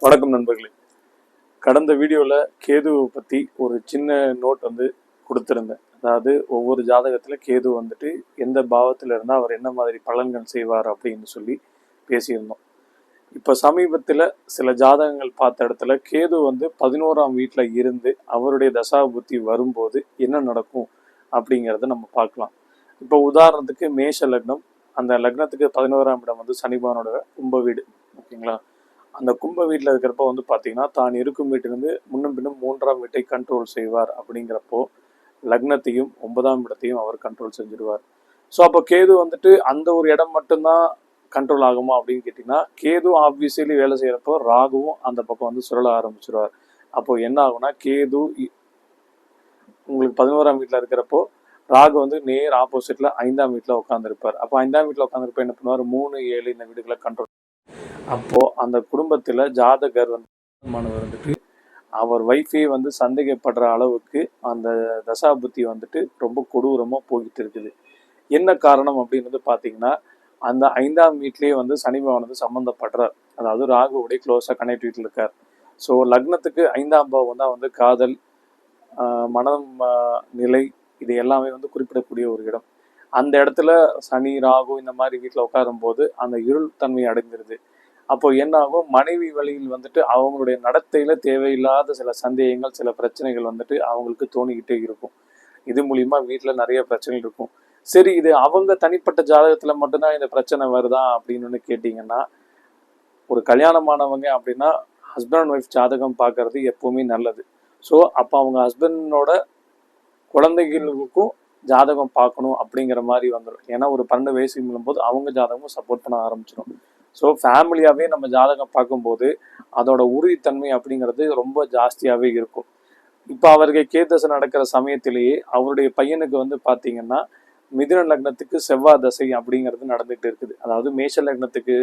வணக்கம் நண்பர்களே. கடந்த வீடியோவில் கேதுவை பற்றி ஒரு சின்ன நோட் கொடுத்துருந்தேன். அதாவது ஒவ்வொரு ஜாதகத்தில் கேது எந்த பாவத்தில் இருந்தால் அவர் என்ன மாதிரி பலன்கள் செய்வார் அப்படின்னு சொல்லி பேசியிருந்தோம். இப்போ சமீபத்தில் சில ஜாதகங்கள் பார்த்த இடத்துல கேது 11ஆம் வீட்டில் இருந்து அவருடைய தசா புத்தி வரும்போது என்ன நடக்கும் அப்படிங்கிறத நம்ம பார்க்கலாம். இப்போ உதாரணத்துக்கு மேஷ லக்னம், அந்த லக்னத்துக்கு 11ஆம் இடம் சனிபானோட கும்ப வீடு. ஓகேங்களா? அந்த கும்ப வீட்டில் இருக்கிறப்ப பார்த்தீங்கன்னா தான் இருக்கும் வீட்டிலிருந்து முன்னும் பின்னும் 3ஆம் வீட்டை கண்ட்ரோல் செய்வார். அப்படிங்கிறப்போ லக்னத்தையும் 9ஆம் இடத்தையும் அவர் கண்ட்ரோல் செஞ்சிடுவார். ஸோ அப்போ கேது அந்த ஒரு இடம் மட்டும்தான் கண்ட்ரோல் ஆகுமா அப்படின்னு கேட்டிங்கன்னா, கேது ஆப்வியஸ்லி வேலை செய்கிறப்போ ராகுவும் அந்த பக்கம் சுழல ஆரம்பிச்சிடுவார். அப்போ என்ன ஆகும்னா, கேது உங்களுக்கு 11ஆம் வீட்டில் இருக்கிறப்போ ராகு நேர் ஆப்போசிட்டில் 5ஆம் வீட்டில் உட்காந்துருப்பார். அப்போ 5ஆம் வீட்டில் உட்காந்துருப்ப என்ன பண்ணுவார், 3, 7 இந்த வீடுகளை கண்ட்ரோல். அப்போ அந்த குடும்பத்தில் ஜாதகர் அவர் வைஃபே சந்தேகப்படுற அளவுக்கு அந்த தசாபுத்தி ரொம்ப கொடூரமாக போய்கிட்டு இருக்குது. என்ன காரணம் அப்படின்னு பார்த்தீங்கன்னா, அந்த 5ஆம் வீட்லேயே சனிபகவான் சம்மந்தப்படுறார். அதாவது ராகுவுடைய க்ளோஸாக கனெக்டிவிட்டியில் இருக்கார். ஸோ லக்னத்துக்கு 5ஆம் பாவம் தான் காதல், மனம், நிலை, இது எல்லாமே குறிப்பிடக்கூடிய ஒரு இடம். அந்த இடத்துல சனி ராகு இந்த மாதிரி வீட்டில் உட்காரும் போது அந்த இருள் தன்மை அடைஞ்சிருது. அப்போ என்ன ஆகும், மனைவி வழியில் அவங்களுடைய நடத்தையில தேவையில்லாத சில சந்தேகங்கள், சில பிரச்சனைகள் அவங்களுக்கு தோணிக்கிட்டே இருக்கும். இது மூலியமா வீட்டுல நிறைய பிரச்சனைகள் இருக்கும். சரி, இது அவங்க தனிப்பட்ட ஜாதகத்துல மட்டும்தான் இந்த பிரச்சனை வருதா அப்படின்னு கேட்டீங்கன்னா, ஒரு கல்யாணமானவங்க அப்படின்னா ஹஸ்பண்ட் அண்ட் ஒய்ஃப் ஜாதகம் பார்க்கறது எப்பவுமே நல்லது. ஸோ அப்போ அவங்க ஹஸ்பண்டோட குழந்தைகளுக்கும் ஜாதகம் பார்க்கணும் அப்படிங்கிற மாதிரி வந்துடும். ஏன்னா ஒரு 12 வயசு போது அவங்க ஜாதகமும் சப்போர்ட் பண்ண ஆரம்பிச்சிடும். ஸோ ஃபேமிலியாகவே நம்ம ஜாதகம் பார்க்கும்போது அதோட உறுதித்தன்மை அப்படிங்கிறது ரொம்ப ஜாஸ்தியாகவே இருக்கும். இப்போ அவருக்கு கேதசை நடக்கிற சமயத்திலேயே அவருடைய பையனுக்கு பார்த்தீங்கன்னா மிதுன லக்னத்துக்கு செவ்வாய் தசை அப்படிங்கிறது நடந்துகிட்டு இருக்குது. அதாவது மேஷ லக்னத்துக்கு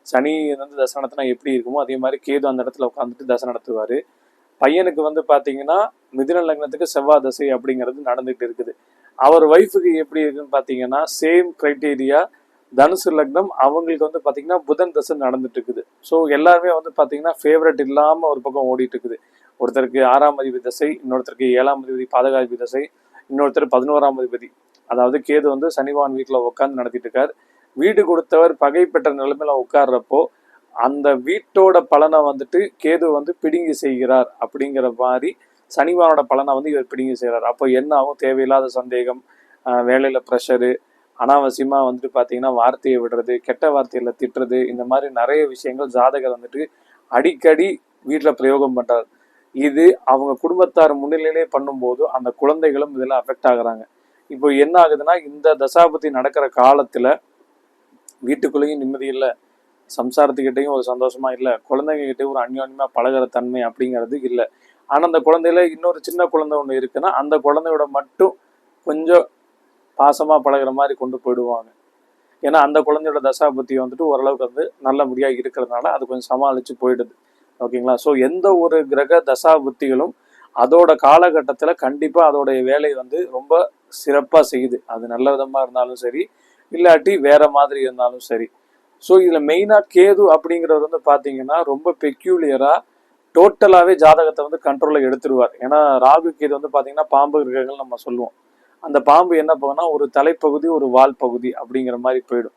சனி தசை நடத்தினா எப்படி இருக்குமோ அதே மாதிரி கேது அந்த இடத்துல உட்காந்துட்டு தசை நடத்துவார். பையனுக்கு பார்த்தீங்கன்னா மிதுன லக்னத்துக்கு செவ்வாய் தசை அப்படிங்கிறது நடந்துகிட்டு இருக்குது. அவர் ஒய்ஃபுக்கு எப்படி இருக்குன்னு பார்த்தீங்கன்னா சேம் கிரைட்டீரியா, தனுசு லக்னம், அவங்களுக்கு பார்த்தீங்கன்னா புதன் தசை நடந்துட்டு இருக்குது. ஸோ எல்லாருமே பார்த்தீங்கன்னா ஃபேவரட் இல்லாமல் ஒரு பக்கம் ஓடிட்டு இருக்குது. ஒருத்தருக்கு 6ஆம் அதிபதி தசை, இன்னொருத்தருக்கு 7ஆம் அதிபதி பாதகாதிபதி தசை, இன்னொருத்தர் 11ஆம் அதிபதி. அதாவது கேது சனிவான் வீட்டில் உட்காந்து நடத்திட்டு இருக்கார். வீடு கொடுத்தவர் பகை பெற்ற நிலைமையில உட்கார்றப்போ அந்த வீட்டோட பலனை கேது பிடுங்கி செய்கிறார். அப்படிங்கிற மாதிரி சனிவானோட பலனை இவர் பிடுங்கி செய்கிறார். அப்போ என்ன ஆகும், தேவையில்லாத சந்தேகம், வேலையில் ப்ரெஷரு, அனாவசியமாக பார்த்தீங்கன்னா வார்த்தையை விடுறது, கெட்ட வார்த்தையில திட்டுறது, இந்த மாதிரி நிறைய விஷயங்கள் ஜாதகர் அடிக்கடி வீட்டில் பிரயோகம் பண்ணுறார். இது அவங்க குடும்பத்தார் முன்னிலையிலே பண்ணும்போது அந்த குழந்தைகளும் இதில் அஃபெக்ட் ஆகுறாங்க. இப்போ என்ன ஆகுதுன்னா, இந்த தசாபதி நடக்கிற காலத்தில் வீட்டுக்குள்ளேயும் நிம்மதி இல்லை, சம்சாரத்துக்கிட்டையும் ஒரு சந்தோஷமா இல்லை, குழந்தைங்ககிட்டையும் ஒரு அந்யோன்யமாக பழகிற தன்மை அப்படிங்கிறது இல்லை. ஆனால் அந்த குழந்தையில இன்னொரு சின்ன குழந்தை ஒன்று இருக்குன்னா அந்த குழந்தையோட மட்டும் கொஞ்சம் பாசமாக பழகிற மாதிரி கொண்டு போயிடுவாங்க. ஏன்னா அந்த குழந்தையோட தசாபுத்தி ஓரளவுக்கு நல்லபடியாக இருக்கிறதுனால அது கொஞ்சம் சமாளித்து போயிடுது. ஓகேங்களா? ஸோ எந்த ஒரு கிரக தசாபுத்திகளும் அதோட காலகட்டத்தில் கண்டிப்பாக அதோடைய வேலை ரொம்ப சிறப்பாக செய்யுது. அது நல்ல விதமாக இருந்தாலும் சரி, இல்லாட்டி வேற மாதிரி இருந்தாலும் சரி. ஸோ இதில் மெயினாக கேது அப்படிங்கிறவர் பார்த்தீங்கன்னா ரொம்ப பெக்யூலியராக டோட்டலாகவே ஜாதகத்தை கண்ட்ரோலில் எடுத்துருவார். ஏன்னா ராகு கேது பார்த்தீங்கன்னா பாம்பு கிரகங்கள் நம்ம சொல்லுவோம். அந்த பாம்பு என்ன போகும்னா ஒரு தலைப்பகுதி, ஒரு வால் பகுதி அப்படிங்கிற மாதிரி போயிடும்.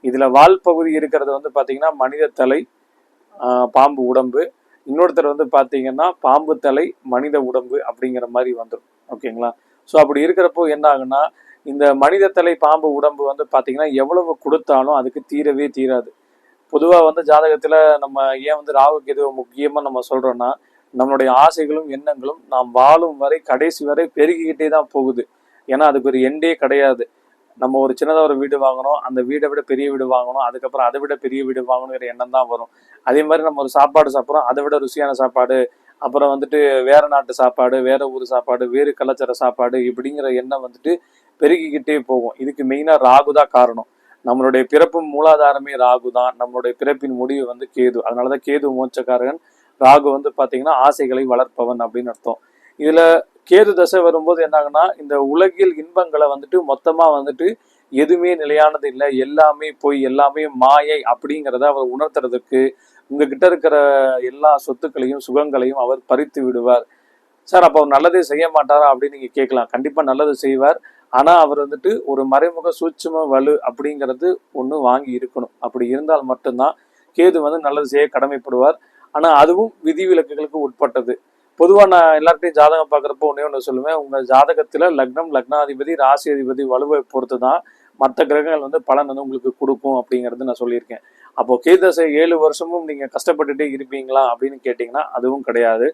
இதில் வால் பகுதி இருக்கிறது பார்த்தீங்கன்னா மனித தலை, பாம்பு உடம்பு. இன்னொருத்தர் பார்த்தீங்கன்னா பாம்பு தலை, மனித உடம்பு அப்படிங்கிற மாதிரி வந்துடும். ஓகேங்களா? ஸோ அப்படி இருக்கிறப்போ என்ன ஆகுன்னா, இந்த மனித தலை பாம்பு உடம்பு பார்த்தீங்கன்னா எவ்வளவு கொடுத்தாலும் அதுக்கு தீரவே தீராது. பொதுவாக ஜாதகத்தில் நம்ம ஏன் ராகுக்கு எதுவும் முக்கியமாக நம்ம சொல்கிறோன்னா, நம்மளுடைய ஆசைகளும் எண்ணங்களும் நாம் வாழும் வரை கடைசி வரை பெருகிக்கிட்டே தான் போகுது. ஏன்னா அதுக்கு ஒரு எண்டே கிடையாது. நம்ம ஒரு சின்னதாக ஒரு வீடு வாங்கணும், அந்த வீடை விட பெரிய வீடு வாங்கணும், அதுக்கப்புறம் அதை விட பெரிய வீடு வாங்கணுங்கிற எண்ணம் தான் வரும். அதே மாதிரி நம்ம ஒரு சாப்பாடு சாப்பிட்றோம், அதை விட ருசியான சாப்பாடு, அப்புறம் வேற நாட்டு சாப்பாடு, வேற ஊர் சாப்பாடு, வேறு கலாச்சார சாப்பாடு, இப்படிங்கிற எண்ணம் பெருகிக்கிட்டே போகும். இதுக்கு மெயினாக ராகு தான் காரணம். நம்மளுடைய பிறப்பும் மூலாதாரமே ராகு தான். நம்மளுடைய பிறப்பின் முடிவு கேது. அதனாலதான் கேது மோட்சக்காரகன், ராகு பார்த்தீங்கன்னா ஆசைகளை வளர்ப்பவன் அப்படின்னு அர்த்தம். இதுல கேது தசை வரும்போது என்னாகுன்னா, இந்த உலகில் இன்பங்களை மொத்தமா எதுவுமே நிலையானது இல்லை, எல்லாமே போய் எல்லாமே மாயை அப்படிங்கிறத அவர் உணர்த்துறதுக்கு உங்ககிட்ட இருக்கிற எல்லா சொத்துக்களையும் சுகங்களையும் அவர் பறித்து விடுவார். சார் அப்போ அவர் நல்லதே செய்ய மாட்டாரா அப்படின்னு நீங்க கேட்கலாம். கண்டிப்பா நல்லது செய்வார். ஆனா அவர் வந்துட்டு ஒரு மறைமுக சூட்சும வலு அப்படிங்கிறது ஒண்ணு வாங்கி இருக்கணும். அப்படி இருந்தால் மட்டும்தான் கேது வந்து நல்லது செய்ய கடமைப்படுவார். ஆனா அதுவும் விதிவிலக்குகளுக்கு உட்பட்டது. பொதுவா நான் எல்லார்ட்டையும் ஜாதகம் பார்க்குறப்போ ஒண்ணே ஒன்று சொல்லுவேன். உங்க ஜாதகத்துல லக்னம், லக்னாதிபதி, ராசி அதிபதி வலுவை பொறுத்து தான் மற்ற கிரகங்கள் வந்து பலன் வந்து உங்களுக்கு கொடுக்கும் அப்படிங்கிறது நான் சொல்லியிருக்கேன். அப்போ கேதசை 7 வருஷமும் நீங்க கஷ்டப்பட்டுட்டே இருப்பீங்களா அப்படின்னு கேட்டீங்கன்னா அதுவும் கிடையாது.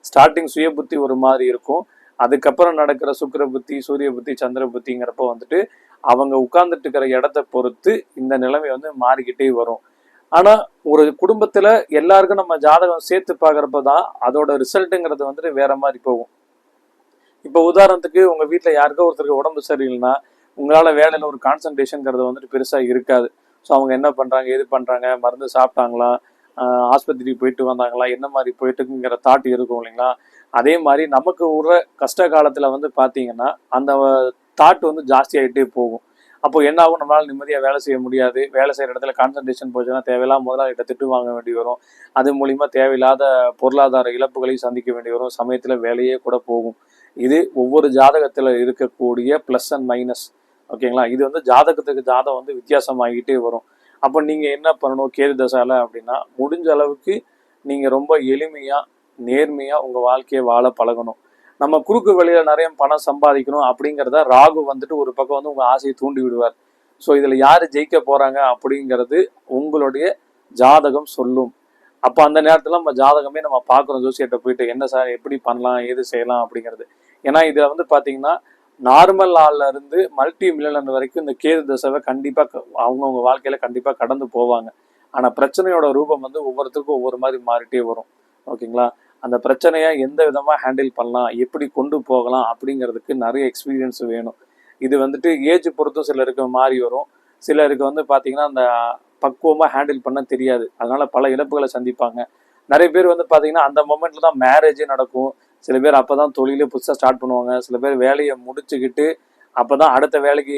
ஸ்டார்டிங் சுய புத்தி ஒரு மாதிரி இருக்கும். அதுக்கப்புறம் நடக்கிற சுக்கிர புத்தி, சூரிய புத்தி, சந்திர புத்திங்கிறப்ப வந்துட்டு அவங்க உட்கார்ந்துட்டு இருக்கிற இடத்த பொறுத்து இந்த நிலைமை வந்து மாறிக்கிட்டே வரும். ஆனா ஒரு குடும்பத்துல எல்லாருக்கும் நம்ம ஜாதகம் சேர்த்து பார்க்கறப்ப தான் அதோட ரிசல்ட்டுங்கிறது வந்துட்டு வேற மாதிரி போகும். இப்போ உதாரணத்துக்கு உங்க வீட்டுல யாருக்கோ ஒருத்தருக்கு உடம்பு சரியில்லைன்னா உங்களால வேலையில ஒரு கான்சன்ட்ரேஷன்ங்கிறது வந்துட்டு பெருசா இருக்காது. ஸோ அவங்க என்ன பண்றாங்க, எது பண்றாங்க, மருந்து சாப்பிட்டாங்களா, ஆஸ்பத்திரிக்கு போயிட்டு வந்தாங்களா, என்ன மாதிரி போயிட்டுங்கிற தாட் இருக்கும் இல்லைங்களா. அதே மாதிரி நமக்கு உள்ள கஷ்ட காலத்துல வந்து பாத்தீங்கன்னா அந்த தாட் வந்து ஜாஸ்தி ஆகிட்டே போகும். அப்போ என்ன ஆகும், நம்மளால நிம்மதியா வேலை செய்ய முடியாது. வேலை செய்யற இடத்துல கான்சன்ட்ரேஷன் போச்சுன்னா தேவையில்லாம முதலாளிகிட்ட திட்டு வாங்க வேண்டி வரும். அது மூலியமா தேவையில்லாத பொருளாதார இழப்புகளையும் சந்திக்க வேண்டி வரும். சமயத்துல வேலையே கூட போகும். இது ஒவ்வொரு ஜாதகத்துல இருக்கக்கூடிய பிளஸ் அண்ட் மைனஸ். ஓகேங்களா. இது வந்து ஜாதகத்துக்கு ஜாதகம் வந்து வித்தியாசமாகிட்டே வரும். அப்போ நீங்க என்ன பண்ணணும் கேது தசால அப்படின்னா, முடிஞ்ச அளவுக்கு நீங்க ரொம்ப எளிமையா நேர்மையா உங்க வாழ்க்கையை வாழ பழகணும். நம்ம குறுக்கு வழியில நிறைய பணம் சம்பாதிக்கணும் அப்படிங்கிறத ராகு வந்துட்டு ஒரு பக்கம் வந்து உங்க ஆசையை தூண்டி விடுவார். ஸோ இதுல யாரு ஜெயிக்க போறாங்க அப்படிங்கிறது உங்களுடைய ஜாதகம் சொல்லும். அப்போ அந்த நேரத்துல நம்ம ஜாதகமே நம்ம பார்க்குறோம் ஜோசியர்கிட்ட போயிட்டு, என்ன சார் எப்படி பண்ணலாம், எது செய்யலாம் அப்படிங்கிறது. ஏன்னா இதுல வந்து பாத்தீங்கன்னா நார்மல் ஆள்ல இருந்து மல்டி மில்லியனர் வரைக்கும் இந்த கேது தசைவை கண்டிப்பா அவங்கவுங்க வாழ்க்கையில கண்டிப்பா கடந்து போவாங்க. ஆனா பிரச்சனையோட ரூபம் வந்து ஒவ்வொருத்தருக்கும் ஒவ்வொரு மாதிரி மாறிட்டே வரும். ஓகேங்களா. அந்த பிரச்சனையை எந்த விதமா ஹேண்டில் பண்ணலாம், எப்படி கொண்டு போகலாம் அப்படிங்கிறதுக்கு நிறைய எக்ஸ்பீரியன்ஸ் வேணும். இது வந்துட்டு ஏஜ் பொறுத்தும் சிலருக்கு மாறி வரும். சிலருக்கு வந்து பாத்தீங்கன்னா அந்த பக்குவமா ஹேண்டில் பண்ண தெரியாது. அதனால பல இழப்புகளை சந்திப்பாங்க. நிறைய பேர் வந்து பாத்தீங்கன்னா அந்த மொமெண்ட்ல தான் மேரேஜே நடக்கும். சில பேர் அப்பதான் தொழிலே புதுசாக ஸ்டார்ட் பண்ணுவாங்க. சில பேர் வேலையை முடிச்சுக்கிட்டு அப்பதான் அடுத்த வேலைக்கு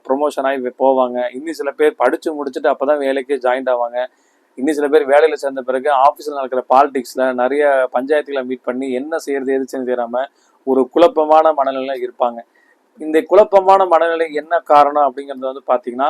ப்ரொமோஷன் ஆகி போவாங்க. இன்னும் சில பேர் படிச்சு முடிச்சுட்டு அப்பதான் வேலைக்கே ஜாயின் ஆவாங்க. இன்னும் சில பேர் வேலையில சேர்ந்த பிறகு ஆஃபீஸில் நடக்கிற பாலிடிக்ஸ்ல நிறைய பஞ்சாயத்துகளை மீட் பண்ணி என்ன செய்யறது எது செய்யறது தெரியாம ஒரு குழப்பமான மனநிலை இருப்பாங்க. இந்த குழப்பமான மனநிலை என்ன காரணம் அப்படிங்கிறது வந்து பாத்தீங்கன்னா,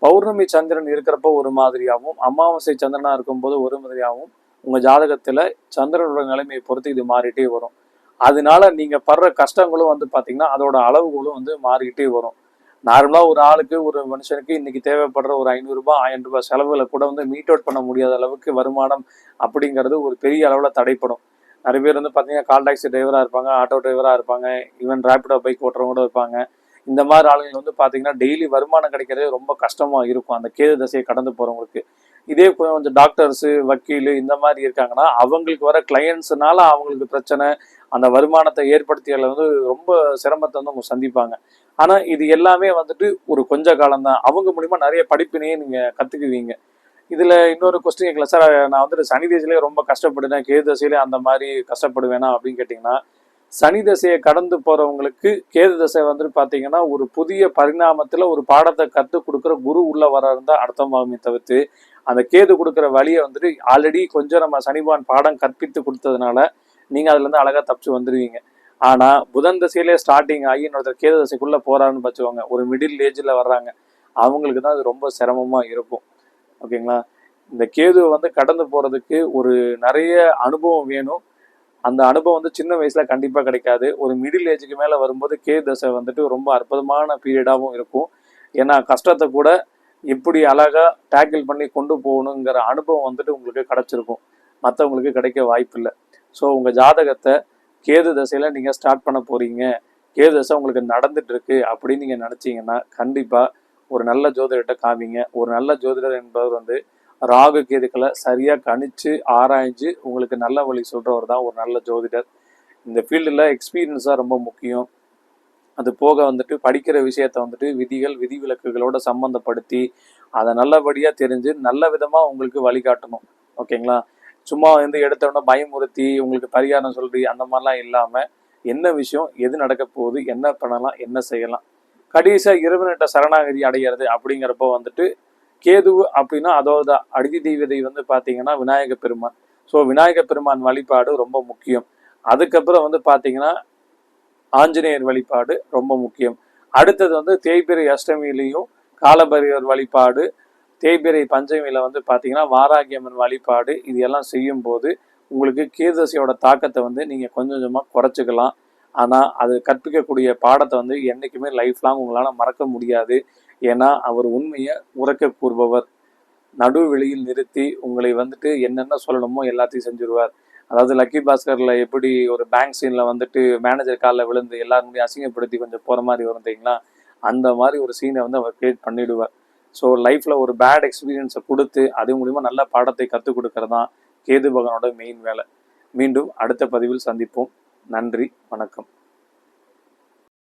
பௌர்ணமி சந்திரன் இருக்கிறப்ப ஒரு மாதிரியாகவும் அமாவாசை சந்திரனா இருக்கும்போது ஒரு மாதிரியாகவும் உங்க ஜாதகத்துல சந்திரனோட நிலைமையை பொறுத்து இது மாறிட்டே வரும். அதனால நீங்க படுற கஷ்டங்களும் வந்து பாத்தீங்கன்னா அதோட அளவுகளும் வந்து மாறிக்கிட்டே வரும். நார்மலா ஒரு ஆளுக்கு ஒரு மனுஷனுக்கு இன்னைக்கு தேவைப்படுற ஒரு 500 ரூபாய் 1000 ரூபாய் செலவுகளை கூட வந்து மீட் அவுட் பண்ண முடியாத அளவுக்கு வருமானம் அப்படிங்கிறது ஒரு பெரிய அளவுல தடைப்படும். நிறைய பேர் வந்து பாத்தீங்கன்னா கால் டாக்ஸி டிரைவரா இருப்பாங்க, ஆட்டோ டிரைவரா இருப்பாங்க, ஈவன் ரேபிடோ பைக் ஓட்டுறவங்க கூட இருப்பாங்க. இந்த மாதிரி ஆளுங்க வந்து பாத்தீங்கன்னா டெய்லி வருமானம் கிடைக்கிறதே ரொம்ப கஷ்டமா இருக்கும் அந்த கேது தசையை கடந்து போறவங்களுக்கு. இதே கொஞ்சம் டாக்டர்ஸ், வக்கீல் இந்த மாதிரி இருக்காங்கன்னா அவங்களுக்கு வர கிளையன்ஸ்னால அவங்களுக்கு பிரச்சனை, அந்த வருமானத்தை ஏற்படுத்தியல வந்து ரொம்ப சிரமத்தை வந்து அவங்க சந்திப்பாங்க. ஆனா இது எல்லாமே வந்துட்டு ஒரு கொஞ்ச காலம் தான். அவங்க மூலியமா நிறைய படிப்பினையே நீங்க கத்துக்குவீங்க. இதுல இன்னொரு கொஸ்டின் கேட்கல சார், நான் வந்துட்டு சனி தேசியிலே ரொம்ப கஷ்டப்படுறேன், கேது தசையிலே அந்த மாதிரி கஷ்டப்படுவேனா அப்படின்னு கேட்டீங்கன்னா, சனி தசையை கடந்து போறவங்களுக்கு கேது தசை வந்துட்டு பாத்தீங்கன்னா ஒரு புதிய பரிணாமத்துல ஒரு பாடத்தை கற்றுக் கொடுக்குற குரு உள்ள வர இருந்தா அர்த்தமாகுமே தவிர்த்து, அந்த கேது கொடுக்குற வழியை வந்துட்டு ஆல்ரெடி கொஞ்சம் நம்ம சனிபான் பாடம் கற்பித்து கொடுத்ததுனால நீங்க அதுல இருந்து அழகா தப்பிச்சு வந்துருவீங்க. ஆனா புதன் தசையிலே ஸ்டார்டிங் ஆகி இன்னொருத்தர் கேது தசைக்குள்ள போறாருன்னு வச்சுக்கோங்க, ஒரு மிடில் ஏஜ்ல வர்றாங்க, அவங்களுக்கு தான் அது ரொம்ப சிரமமா இருக்கும். ஓகேங்களா. இந்த கேது வந்து கடந்து போறதுக்கு ஒரு நிறைய அனுபவம் வேணும். அந்த அனுபவம் வந்து சின்ன வயசுல கண்டிப்பா கிடைக்காது. ஒரு மிடில் ஏஜுக்கு மேல வரும்போது கேது தசை வந்துட்டு ரொம்ப அற்புதமான பீரியடாகவும் இருக்கும். ஏன்னா கஷ்டத்தை கூட எப்படி அழகா டேக்கிள் பண்ணி கொண்டு போகணுங்கிற அனுபவம் வந்துட்டு உங்களுக்கு கிடைச்சிருக்கும். மற்றவங்களுக்கு கிடைக்க வாய்ப்பு இல்லை. ஸோ உங்க ஜாதகத்தை கேது தசையில நீங்க ஸ்டார்ட் பண்ண போறீங்க, கேது தசை உங்களுக்கு நடந்துட்டு இருக்கு அப்படின்னு நீங்க நினைச்சீங்கன்னா கண்டிப்பா ஒரு நல்ல ஜோதிடர்கிட்ட காமிங்க. ஒரு நல்ல ஜோதிடர் என்பவர் வந்து ராகு கேதுக்களை சரியா கணிச்சு ஆராய்ஞ்சு உங்களுக்கு நல்ல வழி சொல்றவர் தான் ஒரு நல்ல ஜோதிடர். இந்த ஃபீல்டில் எக்ஸ்பீரியன்ஸ் தான் ரொம்ப முக்கியம். அது போக வந்துட்டு படிக்கிற விஷயத்த வந்துட்டு விதிகள் விதிவிலக்குகளோட சம்மந்தப்படுத்தி அதை நல்லபடியா தெரிஞ்சு நல்ல விதமா உங்களுக்கு வழிகாட்டணும். ஓகேங்களா. சும்மா வந்து எடுத்தோன்னா பயமுறுத்தி உங்களுக்கு பரிகாரம் சொல்லி அந்த மாதிரிலாம் இல்லாம என்ன விஷயம், எது நடக்க போகுது, என்ன பண்ணலாம், என்ன செய்யலாம், கடைசியா இறைவன்கிட்ட சரணாகதி அடைகிறது அப்படிங்கிறப்போ வந்துட்டு கேது அப்படின்னா அதோட அடிதி தெய்வதை வந்து பார்த்தீங்கன்னா விநாயக பெருமான். ஸோ விநாயக பெருமான் வழிபாடு ரொம்ப முக்கியம். அதுக்கப்புறம் வந்து பார்த்தீங்கன்னா ஆஞ்சநேயர் வழிபாடு ரொம்ப முக்கியம். அடுத்தது வந்து தேய்பிறை அஷ்டமியிலையும் காலபைரவர் வழிபாடு, தேய்பிறை பஞ்சமியில வந்து பார்த்தீங்கன்னா வாராகியம்மன் வழிபாடு, இது எல்லாம் செய்யும் போது உங்களுக்கு கேதுதசையோட தாக்கத்தை வந்து நீங்கள் கொஞ்சம் கொஞ்சமாக குறைச்சிக்கலாம். ஆனால் அது கற்பிக்கக்கூடிய பாடத்தை வந்து என்றைக்குமே லைஃப் லாங் உங்களால் மறக்க முடியாது. ஏன்னா அவர் உண்மையை உரைக்க கூறுபவர். நடுவெளியில் நிறுத்தி உங்களை வந்துட்டு என்னென்ன சொல்லணுமோ எல்லாத்தையும் செஞ்சுருவார். அதாவது லக்கி பாஸ்கர்ல எப்படி ஒரு பேங்க் சீன்ல வந்துட்டு மேனேஜர் காலில் விழுந்து எல்லாரும் முடியும் அசிங்கப்படுத்தி கொஞ்சம் போற மாதிரி வரும் தெரியுங்களா, அந்த மாதிரி ஒரு சீனை வந்து அவர் கிரியேட் பண்ணிடுவார். ஸோ லைஃப்ல ஒரு பேட் எக்ஸ்பீரியன்ஸை கொடுத்து அது மூலிமா நல்ல பாடத்தை கற்றுக் கொடுக்கறது தான் கேது பகவானோட மெயின் வேலை. மீண்டும் அடுத்த பதிவில் சந்திப்போம். நன்றி, வணக்கம்.